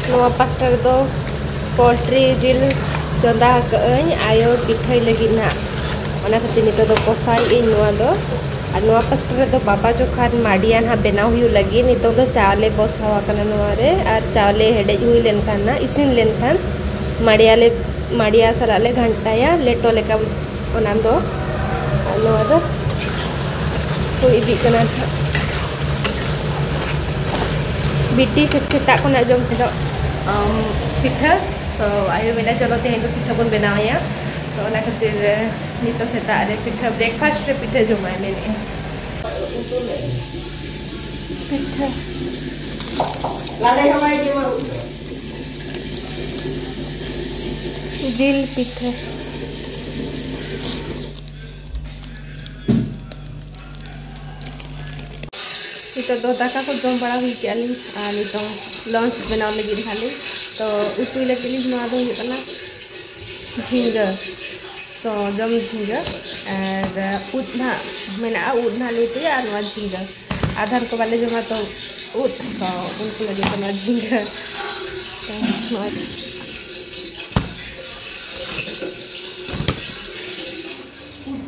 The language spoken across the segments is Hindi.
नवा पास्टा दो पोल्ट्री जिल चंदा कई आयो पिठाई लगी ना ओना खातिर नितो दो कोसाई इन नवा दो और नवा पास्टा दो बाबा जो खान माडियान हा बनाव हुई लगी नितो दो चावले बसावा कना नवा रे और चावले हेडे हुई लेन खान ना इसिन लेन खान माडिया सलाले घंटाया लेटो लेका ओना दो नवा दो तो इदी कना बिटी सेता को ना जम से दो पिठा तो आयो मेरा चलो तेहें पिठा बन बनाया तो ना खातिर नितो सेता रे पिठा ब्रेकफास्ट रे पिठा जमाय मेने पिठा लाले हमारे जिल पिठा नितो दो दाका को जम बड़ा हुई के आली आ नितो लंच बनाव लगी खाली तो उतुई लगी नवा दो हुई कना झिंगा तो जम झिंगा और उतना मेना उतना लेते और नवा झिंगा आधार को वाले जमा तो उत तो उनको लगे कना झिंगा तो उत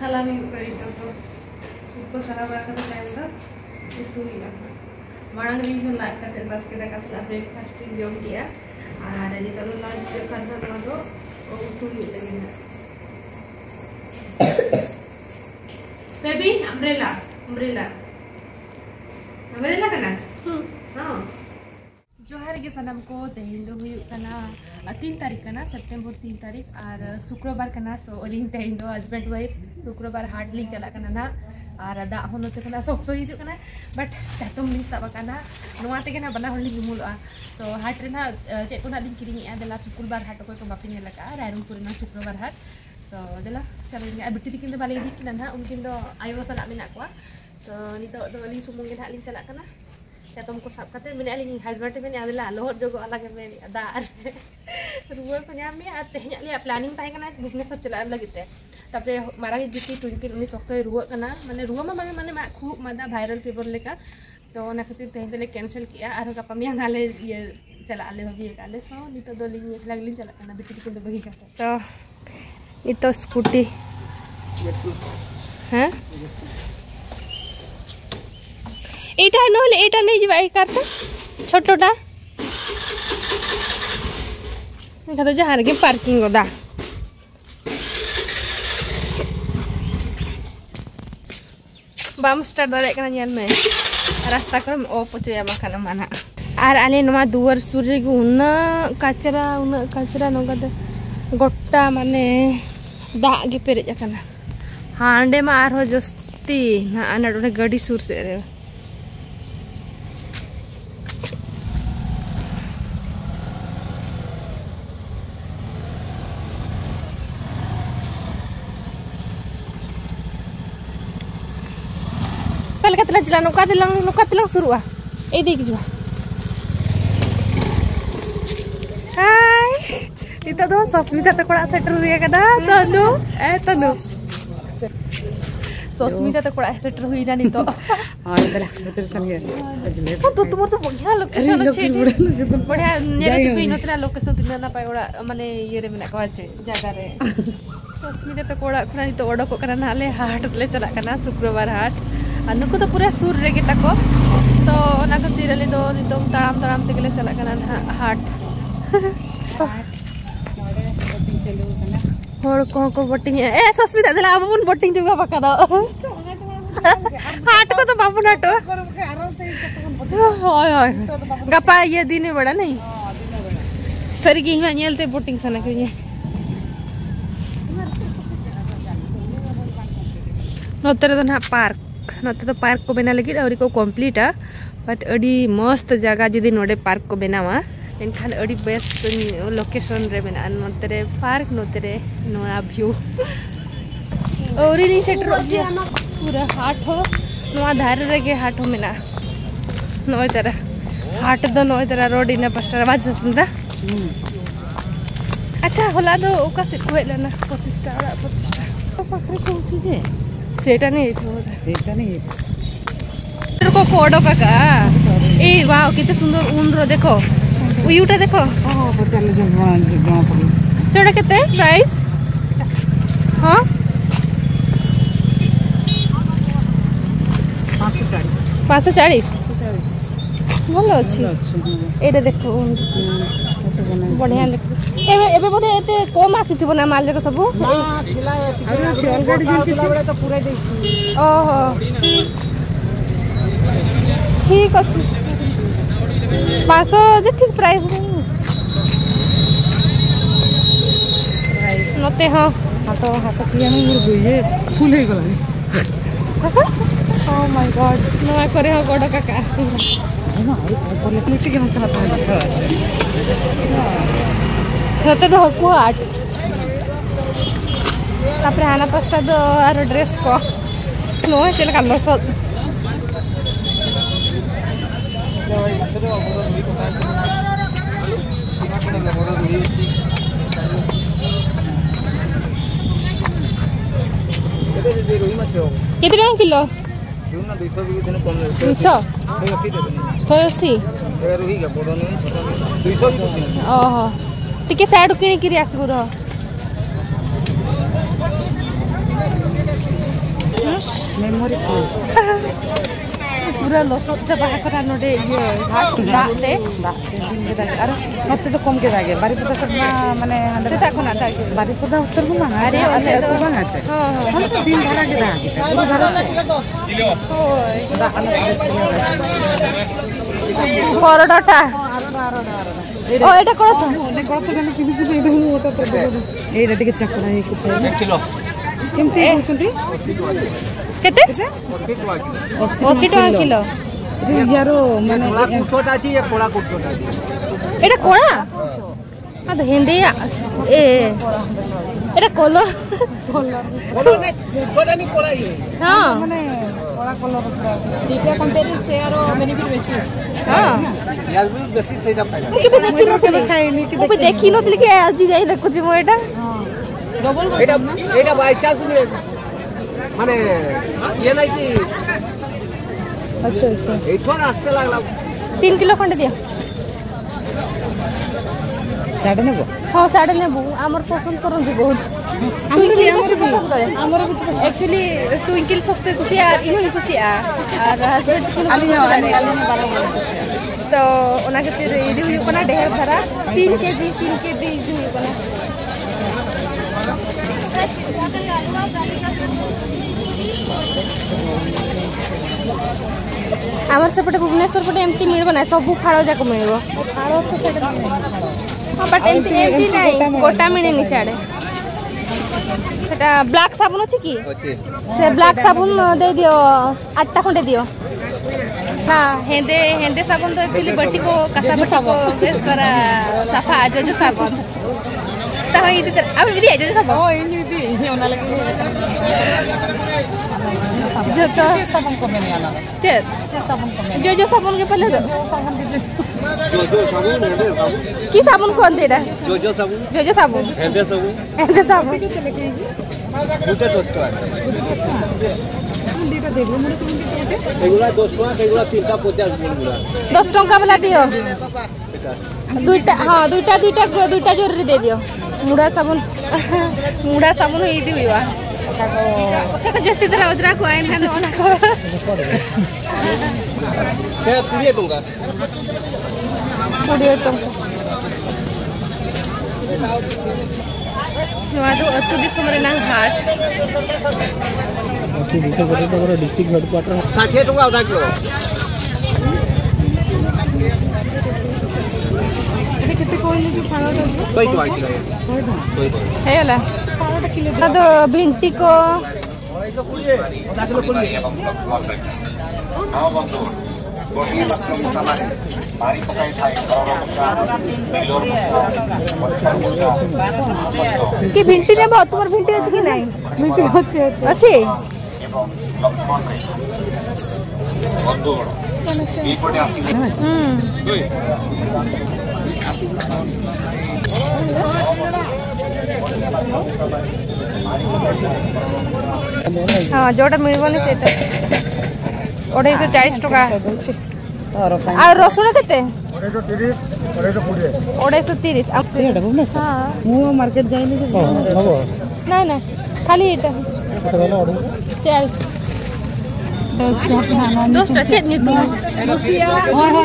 सलामी पड़ी तो उसको सारा बड़ा करना टाइम था itu ya marang ring pun like kat bas kita kasih breakfast jom dia ada di kalau lunch dia kan ada itu lagi na baby umbrella kana हाँ जोहार के सनम को तेहिंदो हुई कना 3 तारीख कना सितंबर 3 तारीख और शुक्रवार कना तो ओलिंग तेहिंदो हस्बैंड वाइफ शुक्रवार हाट लिंग चला कना ना और दा होनोते कना सोक्तो हिजु कना बट चातुम लिंग साबा कना नोआ तेगे ना बना होली मुलुआ तो हाट रे ना चेक को ना लिंग किरिंग ए देला शुक्रवार हाट को बापी ने लगा रायरंगपुर ना शुक्रवार हाट तो देला चलो आ बिटी दिकिन दो बाले दिकिन ना उनकिन दो आयो सला मेना को तो नितो दो लिंग सुमुंग के लिंग चला कना चातुम को साब कते मेने लिंग हस्बैंड मेने आदेला लोहट जोगो अलग मेने दा रुवा को ᱧᱟᱢ ᱢᱮ ᱟᱨ ᱛᱮᱦᱮᱧ ᱟᱞᱮ ᱯᱞᱟᱱᱤᱝ ᱛᱟᱦᱮᱸ ᱠᱟᱱᱟ ᱵᱷᱩᱵᱱᱮᱥᱥᱚᱨ ᱪᱟᱞᱟᱜ ᱞᱟᱹᱜᱤᱫ ᱛᱮ तापरे मारा जिकी ट्विंकल उन्नी सप्ताह रुआ कना माने रुआ माने माने मा खूब मादा वायरल पेपर लेका तो ना खातिर तेहें तले कैंसिल किया और गपा मियां नाले ये चला आले होगी काले सो नितो दो लिंग एकला लिंग चला कना बिटी को बही जाता तो नितो स्कूटी हैं एटा नहले एटा नै जिबा ए कार छोटोटा एटा तो जहार के पार्किंग गोदा बाम स्टार्ट दाड़े कना ñel me रास्ता कर ऑफ होचया माखाना माना और आले नोमा दुआर सुर रे उना कचरा नोगा गोटा माने दाग गे पेरेज कना हांडे मा आरो जस्ती ना आना गाड़ी सुर से रे कल चला नौका तिलंग सुरुआ ए देख जुआ हाय इतो दो सस्मिता तकोड़ा सेटर हुई कदा तनु ए तनु सस्मिता तकोड़ा सेटर हुई ना नितो हां इतला लोकेशन के तो तुम तो बढ़िया लोकेशन छे बढ़िया नेरे चुपी नतरा लोकेशन तिना ना पाय ओड़ा माने ये रे मेना कवा छे जगह रे सस्मिता तकोड़ा खुना नितो ओडो को कना नाले हाट ले चला कना शुक्रवार हाट नुको तो पूरा सुर रे गेटा तो ना खातिर ले दो नितोम ताराम तेगले चला कना हाट होड़ को बोटिंग ए सस्मिता देला अबुन बोटिंग जुगा बका दो हाट को तो बाबू नाटो होय होय गपा ये दिन बड़ा नहीं सरगी हिमा नेलते बोटिंग सना करिए नोतरे तो ना पार्क नोते तो पार्क को बना लगी और को कंप्लीट आ बट अड़ी मस्त जगह जुदी नोडे पार्क को बनावा एनखान अड़ी बेस्ट लोकेशन रे मेना नोते रे पार्क नोते रे नोरा व्यू और नी सेटर पूरा हाट हो नोआ धार रे के हाट हो मेना नोय तरा हाट दो नोय तरा रोड इना पास्टा बाज संदा अच्छा होला दो ओका से कोइला ना प्रतिष्ठा पकड़े कौन सी सेटा नहीं को कोडो काका ए वाओ कितने सुंदर ऊन रो देखो उयुटा देखो हां पचाले जमा पड़ो सेटा केते प्राइस हां 540 भल अच्छी एटा देखो बढ़िया देखो एबे एबे बोले एते कम आसीथिबो ना माल जक सब ऑलरेडी दिन किछि तो पूरा देछि ओहो ठीक अछि 500 जे ठीक प्राइस नते हां हाथ किया मोर गए फुल हे गलानी ओह माय गॉड नया करे हो गड काका होते तो हकु आठ तापर हाना पास्ता दो आरो ड्रेस को नो चल कालो सो कितने किलो 200 ओहो टिके साइड किणी किरी आसबु र मेमोरी पूरा लसो से बाहर करा नडे ये घाट दाते अरे मत तो कम के लागे बारीपदा सब माने से ताको ना ताके बारीपदा उत्तर को मांगा अरे तो मांगा छे हां तो दिन भाड़ा के दागे परडटा ओ एटा कोड तो गाने किबि जे एटा मु ओटा तो एटा टिके चकड़ा हे कुते 1 किलो केमती होसंती केते 80 टका किलो यारो माने छोटा छी या कोड़ा छोटा छी एटा कोड़ा आ तो हिंदी ए एटा कलर ने छोटा नहीं कोड़ा ये हां माने कोड़ा कलर दीटा कंपेयर से आरो बेनिफिट बेसी हां यार भी बेसी सेटा फायदा कि भी देखि नथली खाइनी कि भी देखि नथली के आज जाई देखुची मो एटा डबल एटा बाय चांस में माने ये नहीं कि अच्छा एठो रास्ते लागला 3 किलो खंड दिया साडे नेबो हां साडे नेबो हमर पसंद करन बहुत ट्विंकल पसंद करे हमर एक्चुअली ट्विंकल सकते खुशी आ इहन खुशी आ और हस्बैंड की तो ओना खातिर इदी हुई कोना ढेर सारा 3 केजी हुई कोना आमर सेपटे भुवनेश्वर पटे एमती मिलबो ना सब फाड़ जाक मिलबो फाड़ तो सेटा हां बट एमती नहीं गोटा मिले नि साडे सेटा ब्लैक साबुन अछि की से ब्लैक साबुन दे दियो 8टा खंडे दियो ना हेंदे साबुन तो एक्चुअली बट्टी को कसा को बेस सारा सफा जो साबुन ता ही इधर अब भी जो साबुन ओ इनी ओना लगे जता साबुन को में आना जे साबुन को में जो साबुन के पहले दो साबुन के जो साबुन है की साबुन कौन देडा जो साबुन जो साबुन हेंदे साबुन गुटे दोस्तो दीटा देखो मोर साबुन के केते एगुला 10 टका एगुला 350 गुला 10 टका वाला दियो दुईटा जोरी दे दियो मुड़ा साबुन होई दियो ओके जस्ती तरह उजरा को आइन खान ओना को से 20 टका 20 टका नवादो अतु दिसमरे ना हाट अतु दिसमरे तो डिस्ट्रिक्ट हेडक्वार्टर 60 टका आधा किलो एटा केते कोइले जो फाड़ा कोई तो किलो है होला फाड़ा किलो तो भिंटी को कि भिंटी ने बहुत तुमर भिंटी अछि कि नहीं भिंटी अछि हाँ जोटा मिलबनी सेटा 240 टका और रसुण केते 230 ସେଇଟା ଭୁବନେଶ୍ୱର हाँ ମୁଁ ମାର୍କେଟ ଯାଇନି ଯେ ना ना खाली एटा 40 दोस्ता चेत नितु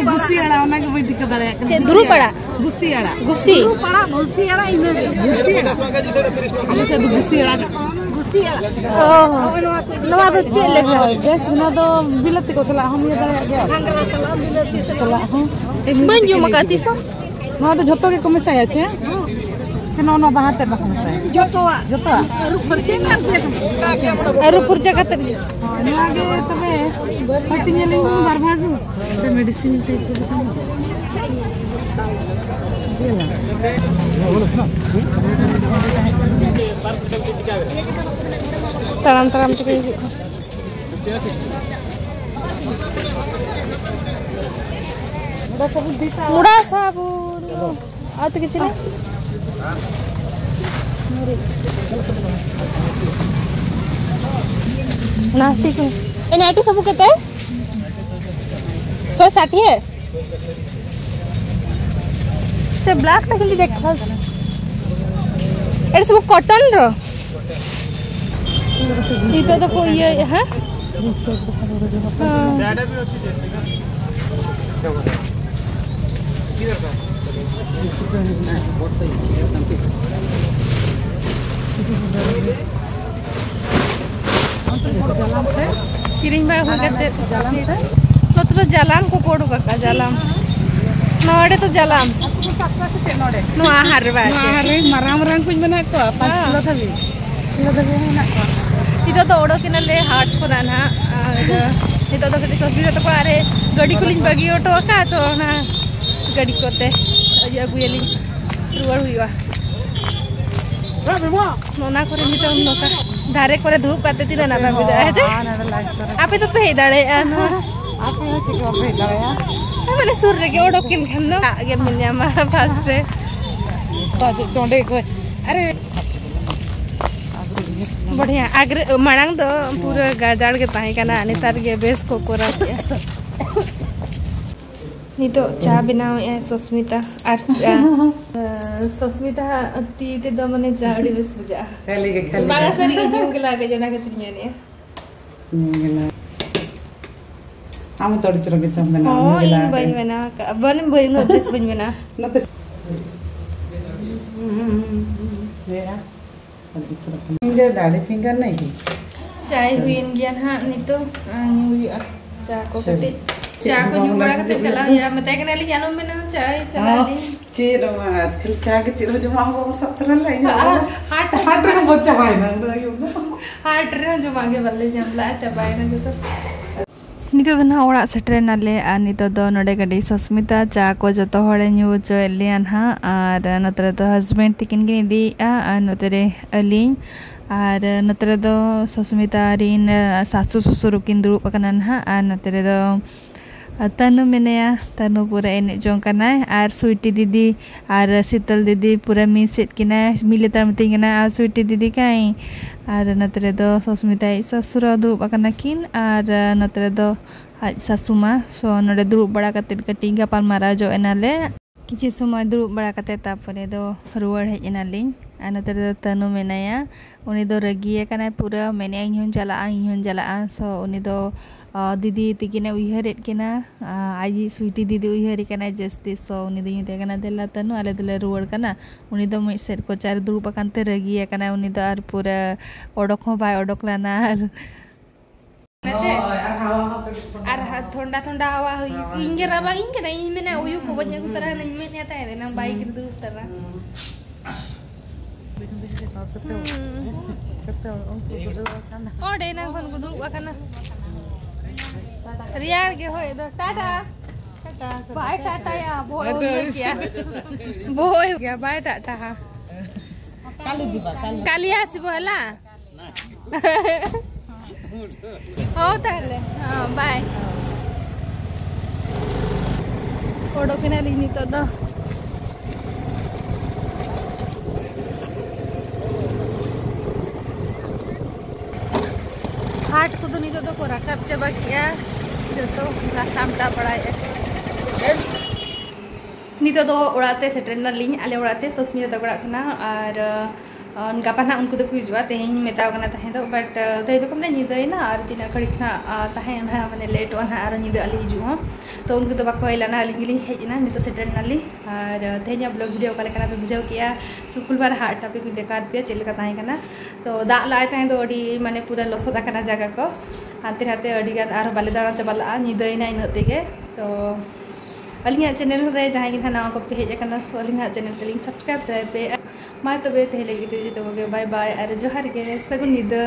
गुसियाड़ा ओना के बोल दिक्कत आले चेत दुरु पड़ा गुसियाड़ा गुस्सी पड़ा गुसियाड़ा इमे गुसियाड़ा हम से गुसियाड़ा ओह नवा तो चेत लेखा ड्रेस ना तो बिलती को सला हम ये दाया गया हांगरा सला बिलती सला हां बंजू मकाती सो ना तो झोटो के कमेसा आछे से ना बाहर ते कमेसा जोतोआ अरु फुरजा का तक आगे तबे हटिनेले बार भाग ते मेडिसिन ते तराम चुके मुड़ा साबुन आ तो किछ नहीं ना ठीक है ए नाटी सब केते 160 है से ब्लैक टा केली देखा ए सब कॉटन रो ई तो को ये हां ज्यादा भी होती जैसे ना किधर का बहुत सही एकदम ठीक किरिंग बा हो गते नतो तो जालाम को कोडू काका जालाम नोडे तो जालाम नो आहार बा आहारे माराम कुछ बना को 5 किलो थाबी किलो दगे ना को इतो तो ओडो किनले हाट कोना ना इतो तो कटी सस्ती तो पारे गडी कुलिन बगी ऑटो का तो ना गडी कोते अगुयली रुवार हुइवा नोना करे नि तो नोका धारे करे धूप काते तिला ना बाबू जा है जे आपे तो पे दाड़े आपे होची को पे दाड़े माने सूर्य के ओडो किन खन आगे मिलया मा फास्ट रे चोंडे को अरे बढ़िया आगे मणांग तो पूरा गाजाड़ के ताही काना नेतार के बेस को कोरा के नितो चा बनाओ ए सुस्मिता सुस्मिता ती ते द मने चाडी बेस बुजा खाली के खाली बागा सरी के न्यू के लागे जना के तिनिया ने हम तोड़ चरो के चम बना ओ इन बना बन बन ड्रेस बना नते मेरा फिंगर दाढ़ी फिंगर नहीं चाय हुई इन गया हां नितो न्यू चा को कटे चा को न्यू बड़ा के चला या मते के नाली जानो में ना चाय चला ली चीर आजकल चा के चिरो जो मांगो 17 लाई हाट रे बच्चा भाई ना हाट रे जो मांगे बल्ले जमला चबाय ना जो तो नितो दना ओड़ा सेटर नाले आ नितो दो नडे गडी सुस्मिता चा को जतो हड़े न्यू जो एलियन हा आर नतरे तो हस्बैंड तिकिन गिन दी आ नतरे अलिन आर नतरे दो सुस्मिता रिन सासु ससुर किन दुरुप कनन हा आ नतरे दो तनु मेनेया तनु पूरा एने जोंकना आर स्वीटी दीदी आर शीतल दीदी पूरा मिसेट किना मिलितार मतिंगना आ स्वीटी दीदी काई आर नतरे दो सुस्मिता ससुर दुरुप कना किन आर नतरे दो आज सासुमा सो नडे दुरुप बड़ा कते कटी गापाल मारा जो एनाले किछि समय दुरुप बड़ा कते तापरे दो रुवाड़ हेज एनालिन आ नतरे दो तनु मेनाया उनी दो रगिए कना पूरा मेने इहन जला सो उनी दो दीदी तिकिने उइहरेट केना आजी स्वीटी दीदी उइहरे केना जस्ती सो उनी दो युते केना देला तनु आले दले रुवाड़ कना उनी दो मिट सेट को चार दुरुप कानते रगिए कना उनी दो आर पूरा ओडोक हो बाय ओडोक लाना आर ठंडा ठंडा हवा हुई इंगे राबा इंगे ना इमेना उयु को बन्या गुतरा ना इमेना ता रे ना बाइक रे दुरुप तरा ओडे ना खन को दुरुप काना रियाड़ के होय दो टाटा बाय टाटा या बोय गया बाय टाटा हा काली आसीबो हला हो ताले हां बाय ओडो केना लिनी तो द हाट को तो नहीं तो को रखा चबा किया जो तो सामटा पड़ा है नितो दो ओड़ाते सेटरना लिंग आले ओड़ाते सस्मिता तक ओड़ा कना और गापा ना उनको को हिजुआ तेहें मेता कना तहें दो बट तहे तो कमने निदोइना और तिना घड़िक ना तहें ना माने लेट वन और निदो आले हिजुआ तो उनको तो बाको इलाना लिंगिलिंग हेजना नितो सेटरना लि और तेहें ब्लॉग वीडियो काले कना पे बुझाव किया शुक्रवार हाट टॉपिक देखात पे चेलका तहें कना तो दाग लाए तहें दो ओडी माने पूरा लसदा कना जगह को हाते हाते अडी गान आरो बाले दाड़ा चबाला निदोइना इन तेगे तो अलिंगा चैनल रे जहां की नवा को पे हेज कना सो अलिंगा चैनल के लिंक सब्सक्राइब करे पे मा तबे ते लगी तो बाय बाय और जोहार के सगुन निदा।